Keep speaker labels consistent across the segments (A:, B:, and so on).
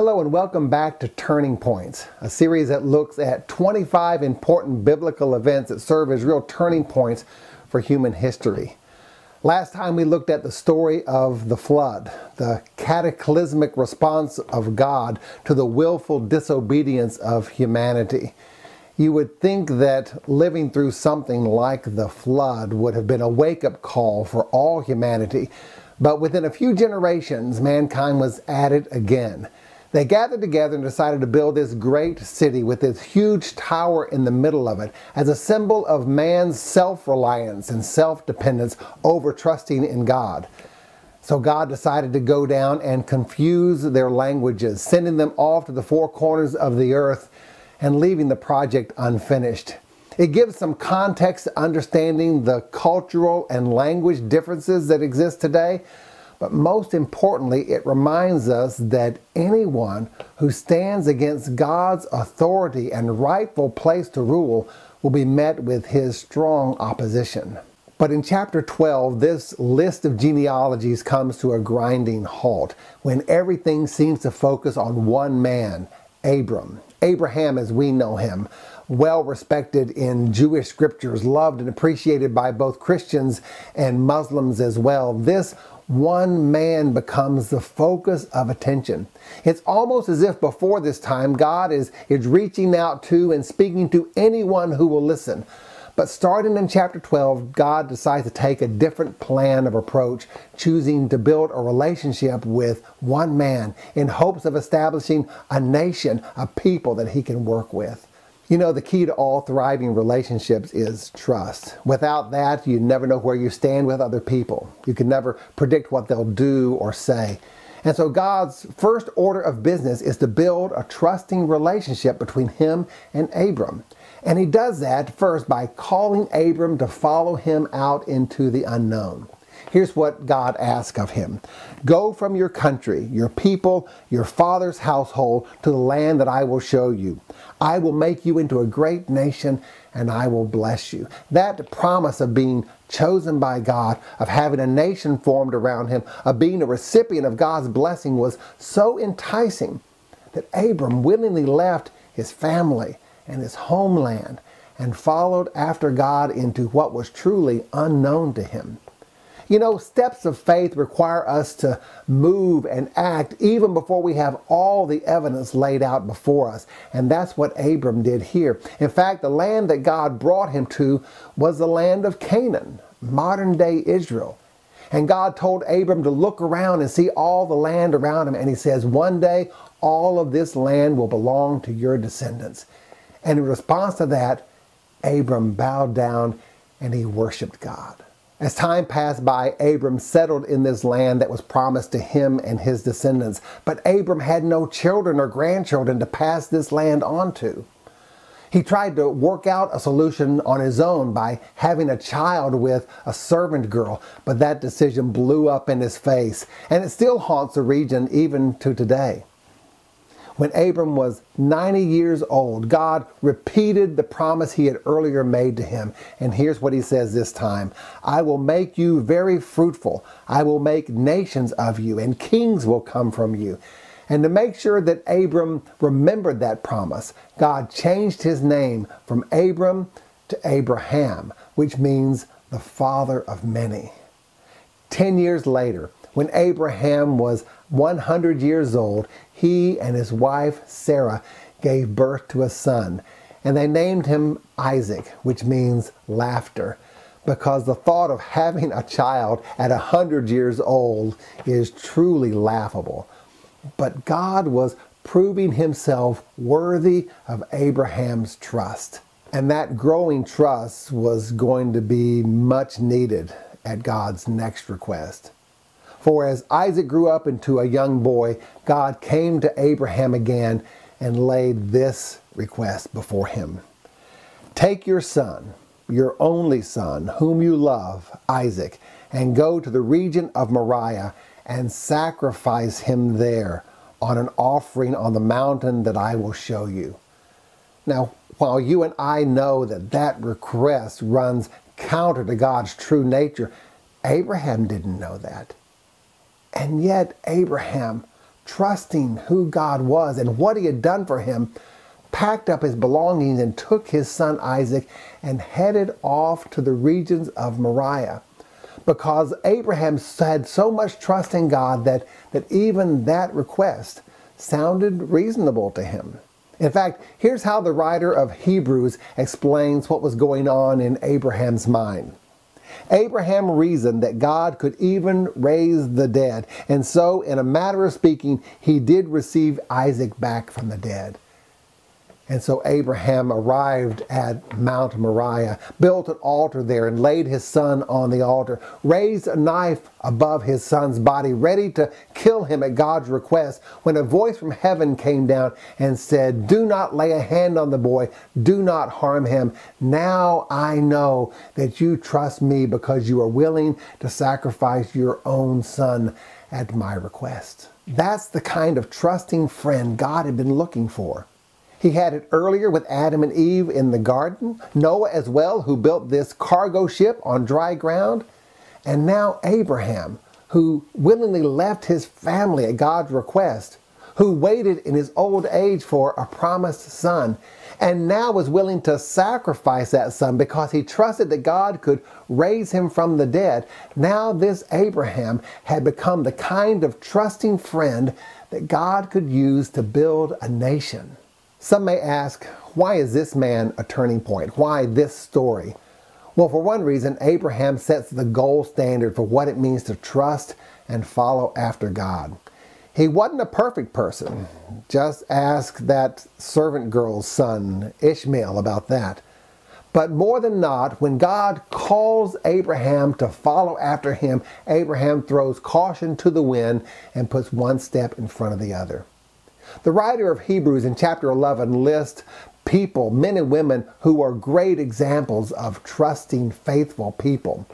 A: Hello and welcome back to Turning Points, a series that looks at 25 important biblical events that serve as real turning points for human history. Last time we looked at the story of the flood, the cataclysmic response of God to the willful disobedience of humanity. You would think that living through something like the flood would have been a wake-up call for all humanity, but within a few generations, mankind was at it again. They gathered together and decided to build this great city with this huge tower in the middle of it as a symbol of man's self-reliance and self-dependence over trusting in God. So God decided to go down and confuse their languages, sending them off to the four corners of the earth and leaving the project unfinished. It gives some context to understanding the cultural and language differences that exist today. But most importantly, it reminds us that anyone who stands against God's authority and rightful place to rule will be met with his strong opposition. But in chapter 12, this list of genealogies comes to a grinding halt when everything seems to focus on one man, Abram. Abraham as we know him, well respected in Jewish scriptures, loved and appreciated by both Christians and Muslims as well. This one man becomes the focus of attention. It's almost as if before this time God is reaching out to and speaking to anyone who will listen. But starting in chapter 12, God decides to take a different plan of approach, choosing to build a relationship with one man in hopes of establishing a nation, a people that he can work with. You know, the key to all thriving relationships is trust. Without that, you never know where you stand with other people. You can never predict what they'll do or say. And so God's first order of business is to build a trusting relationship between him and Abram. And he does that first by calling Abram to follow him out into the unknown. Here's what God asks of him. Go from your country, your people, your father's household to the land that I will show you. I will make you into a great nation and I will bless you. That promise of being chosen by God, of having a nation formed around him, of being a recipient of God's blessing was so enticing that Abram willingly left his family and his homeland and followed after God into what was truly unknown to him. You know, steps of faith require us to move and act even before we have all the evidence laid out before us. And that's what Abram did here. In fact, the land that God brought him to was the land of Canaan, modern-day Israel. And God told Abram to look around and see all the land around him. And he says, one day, all of this land will belong to your descendants. And in response to that, Abram bowed down and he worshiped God. As time passed by, Abram settled in this land that was promised to him and his descendants. But Abram had no children or grandchildren to pass this land on to. He tried to work out a solution on his own by having a child with a servant girl, but that decision blew up in his face, and it still haunts the region even to today. When Abram was 90 years old, God repeated the promise he had earlier made to him. And here's what he says this time. I will make you very fruitful. I will make nations of you, and kings will come from you. And to make sure that Abram remembered that promise, God changed his name from Abram to Abraham, which means the father of many. 10 years later, when Abraham was 100 years old, he and his wife Sarah gave birth to a son, and they named him Isaac, which means laughter, because the thought of having a child at 100 years old is truly laughable. But God was proving himself worthy of Abraham's trust, and that growing trust was going to be much needed at God's next request. For as Isaac grew up into a young boy, God came to Abraham again and laid this request before him. Take your son, your only son, whom you love, Isaac, and go to the region of Moriah and sacrifice him there on an offering on the mountain that I will show you. Now, while you and I know that that request runs counter to God's true nature, Abraham didn't know that. And yet Abraham trusting who God was and what he had done for him, packed up his belongings and took his son Isaac and headed off to the regions of Moriah. Because Abraham had so much trust in God that even that request sounded reasonable to him. In fact, here's how the writer of Hebrews explains what was going on in Abraham's mind. Abraham reasoned that God could even raise the dead, and so, in a matter of speaking, he did receive Isaac back from the dead. And so Abraham arrived at Mount Moriah, built an altar there and laid his son on the altar, raised a knife above his son's body, ready to kill him at God's request, when a voice from heaven came down and said, "Do not lay a hand on the boy, do not harm him. Now I know that you trust me because you are willing to sacrifice your own son at my request." That's the kind of trusting friend God had been looking for. He had it earlier with Adam and Eve in the garden, Noah as well, who built this cargo ship on dry ground, and now Abraham, who willingly left his family at God's request, who waited in his old age for a promised son, and now was willing to sacrifice that son because he trusted that God could raise him from the dead. Now this Abraham had become the kind of trusting friend that God could use to build a nation. Some may ask, why is this man a turning point? Why this story? Well, for one reason, Abraham sets the gold standard for what it means to trust and follow after God. He wasn't a perfect person. Just ask that servant girl's son, Ishmael, about that. But more than not, when God calls Abraham to follow after him, Abraham throws caution to the wind and puts one step in front of the other. The writer of Hebrews in chapter 11 lists people, men and women, who are great examples of trusting, faithful people.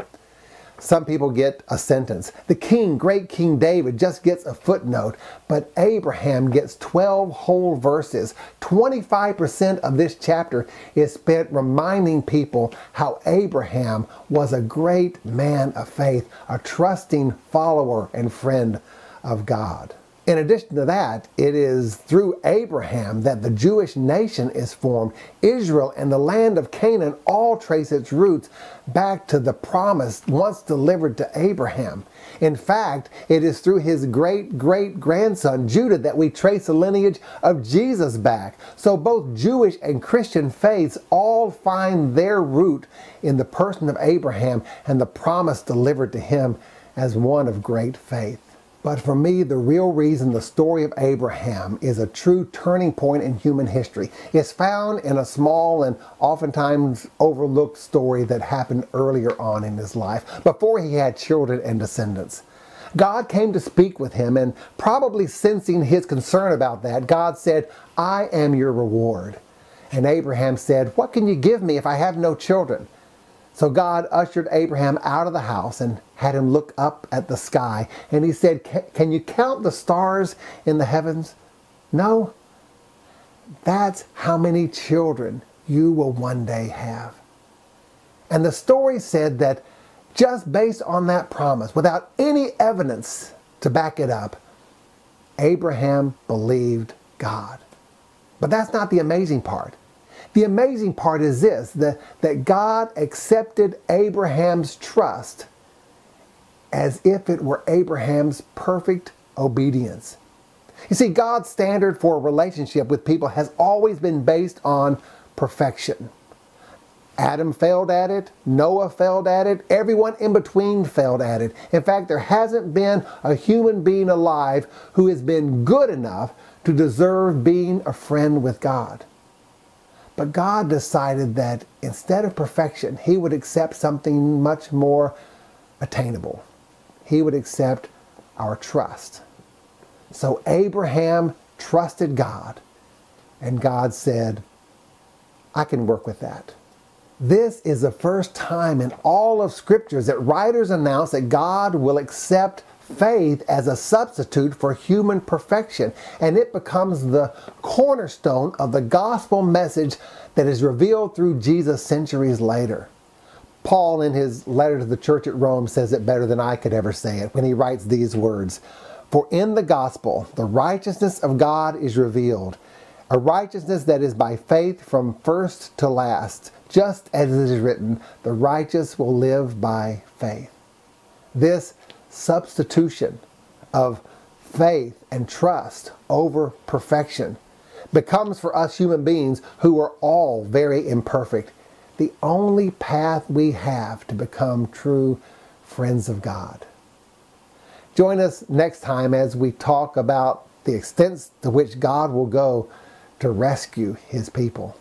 A: Some people get a sentence. The king, great King David, just gets a footnote, but Abraham gets 12 whole verses. 25% of this chapter is spent reminding people how Abraham was a great man of faith, a trusting follower and friend of God. In addition to that, it is through Abraham that the Jewish nation is formed. Israel and the land of Canaan all trace its roots back to the promise once delivered to Abraham. In fact, it is through his great-great-grandson Judah that we trace the lineage of Jesus back. So both Jewish and Christian faiths all find their root in the person of Abraham and the promise delivered to him as one of great faith. But for me, the real reason the story of Abraham is a true turning point in human history is found in a small and oftentimes overlooked story that happened earlier on in his life, before he had children and descendants. God came to speak with him, and probably sensing his concern about that, God said, "I am your reward." And Abraham said, "What can you give me if I have no children?" So God ushered Abraham out of the house and had him look up at the sky. And he said, "Can you count the stars in the heavens? No? That's how many children you will one day have." And the story said that just based on that promise, without any evidence to back it up, Abraham believed God. But that's not the amazing part. The amazing part is this, that God accepted Abraham's trust as if it were Abraham's perfect obedience. You see, God's standard for a relationship with people has always been based on perfection. Adam failed at it, Noah failed at it, everyone in between failed at it. In fact, there hasn't been a human being alive who has been good enough to deserve being a friend with God. But God decided that instead of perfection, he would accept something much more attainable. He would accept our trust. So Abraham trusted God, and God said, "I can work with that." This is the first time in all of Scriptures that writers announce that God will accept faith as a substitute for human perfection, and it becomes the cornerstone of the gospel message that is revealed through Jesus centuries later. Paul, in his letter to the church at Rome, says it better than I could ever say it when he writes these words, For in the gospel, the righteousness of God is revealed, a righteousness that is by faith from first to last, just as it is written, the righteous will live by faith. This substitution of faith and trust over perfection becomes for us human beings who are all very imperfect the only path we have to become true friends of God. Join us next time as we talk about the extents to which God will go to rescue His people.